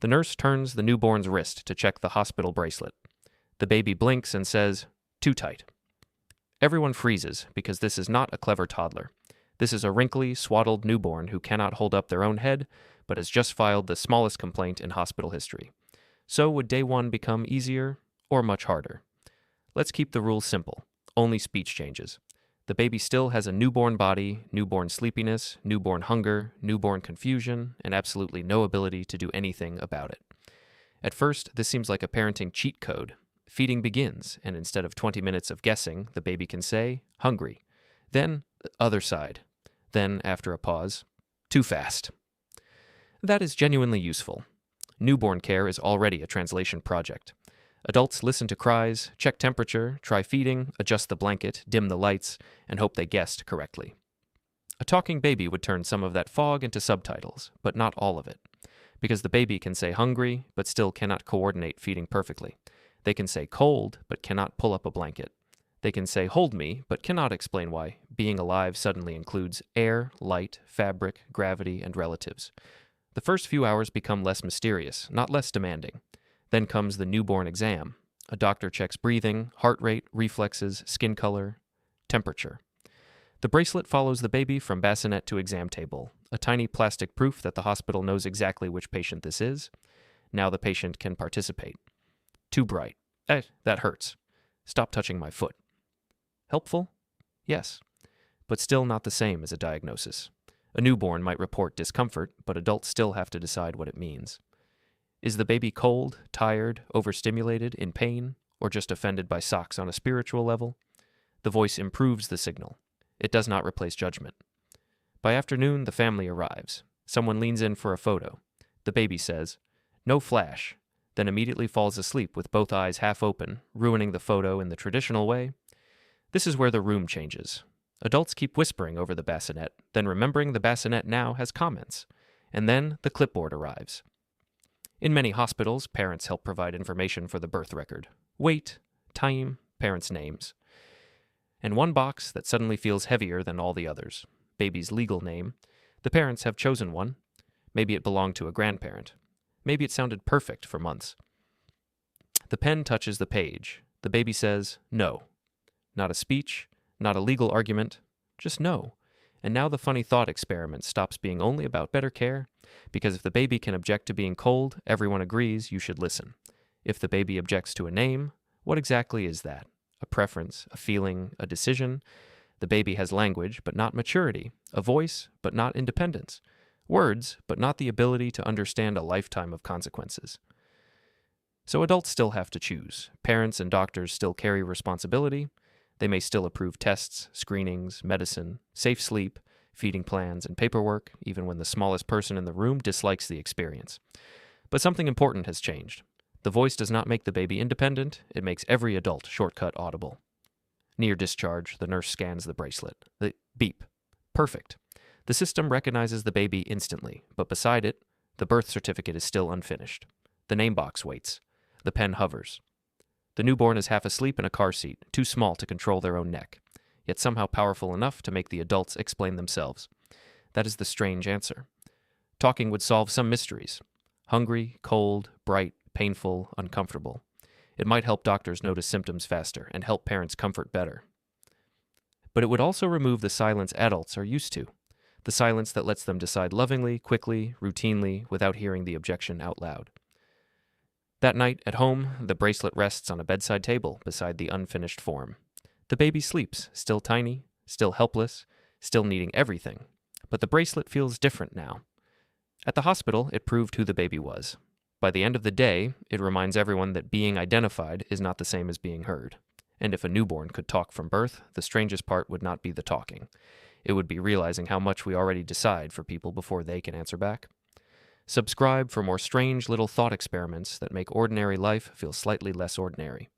The nurse turns the newborn's wrist to check the hospital bracelet. The baby blinks and says, "Too tight." Everyone freezes because this is not a clever toddler. This is a wrinkly, swaddled newborn who cannot hold up their own head, but has just filed the smallest complaint in hospital history. So would day one become easier or much harder? Let's keep the rules simple. Only speech changes. The baby still has a newborn body, newborn sleepiness, newborn hunger, newborn confusion, and absolutely no ability to do anything about it. At first, this seems like a parenting cheat code. Feeding begins, and instead of 20 minutes of guessing, the baby can say, "Hungry." Then, "Other side." Then, after a pause, "Too fast." That is genuinely useful. Newborn care is already a translation project. Adults listen to cries, check temperature, try feeding, adjust the blanket, dim the lights, and hope they guessed correctly. A talking baby would turn some of that fog into subtitles, but not all of it. Because the baby can say hungry, but still cannot coordinate feeding perfectly. They can say cold, but cannot pull up a blanket. They can say hold me, but cannot explain why being alive suddenly includes air, light, fabric, gravity, and relatives. The first few hours become less mysterious, not less demanding. Then comes the newborn exam. A doctor checks breathing, heart rate, reflexes, skin color, temperature. The bracelet follows the baby from bassinet to exam table, a tiny plastic proof that the hospital knows exactly which patient this is. Now the patient can participate. Too bright. That hurts. Stop touching my foot. Helpful? Yes. But still not the same as a diagnosis. A newborn might report discomfort, but adults still have to decide what it means. Is the baby cold, tired, overstimulated, in pain, or just offended by socks on a spiritual level? The voice improves the signal. It does not replace judgment. By afternoon, the family arrives. Someone leans in for a photo. The baby says, "No flash," then immediately falls asleep with both eyes half open, ruining the photo in the traditional way. This is where the room changes. Adults keep whispering over the bassinet, then remembering the bassinet now has comments. And then the clipboard arrives. In many hospitals, parents help provide information for the birth record. Weight, time, parents' names. And one box that suddenly feels heavier than all the others. Baby's legal name. The parents have chosen one. Maybe it belonged to a grandparent. Maybe it sounded perfect for months. The pen touches the page. The baby says, "No." Not a speech, not a legal argument, just no. And now the funny thought experiment stops being only about better care, because if the baby can object to being cold, everyone agrees you should listen. If the baby objects to a name, what exactly is that? A preference, a feeling, a decision? The baby has language, but not maturity, a voice, but not independence, words, but not the ability to understand a lifetime of consequences. So adults still have to choose. Parents and doctors still carry responsibility. They may still approve tests, screenings, medicine, safe sleep, feeding plans, and paperwork, even when the smallest person in the room dislikes the experience. But something important has changed. The voice does not make the baby independent, it makes every adult shortcut audible. Near discharge, the nurse scans the bracelet. The beep. Perfect. The system recognizes the baby instantly, but beside it, the birth certificate is still unfinished. The name box waits. The pen hovers. The newborn is half asleep in a car seat, too small to control their own neck, yet somehow powerful enough to make the adults explain themselves. That is the strange answer. Talking would solve some mysteries. Hungry, cold, bright, painful, uncomfortable. It might help doctors notice symptoms faster and help parents comfort better. But it would also remove the silence adults are used to. The silence that lets them decide lovingly, quickly, routinely, without hearing the objection out loud. That night, at home, the bracelet rests on a bedside table beside the unfinished form. The baby sleeps, still tiny, still helpless, still needing everything. But the bracelet feels different now. At the hospital, it proved who the baby was. By the end of the day, it reminds everyone that being identified is not the same as being heard. And if a newborn could talk from birth, the strangest part would not be the talking. It would be realizing how much we already decide for people before they can answer back. Subscribe for more strange little thought experiments that make ordinary life feel slightly less ordinary.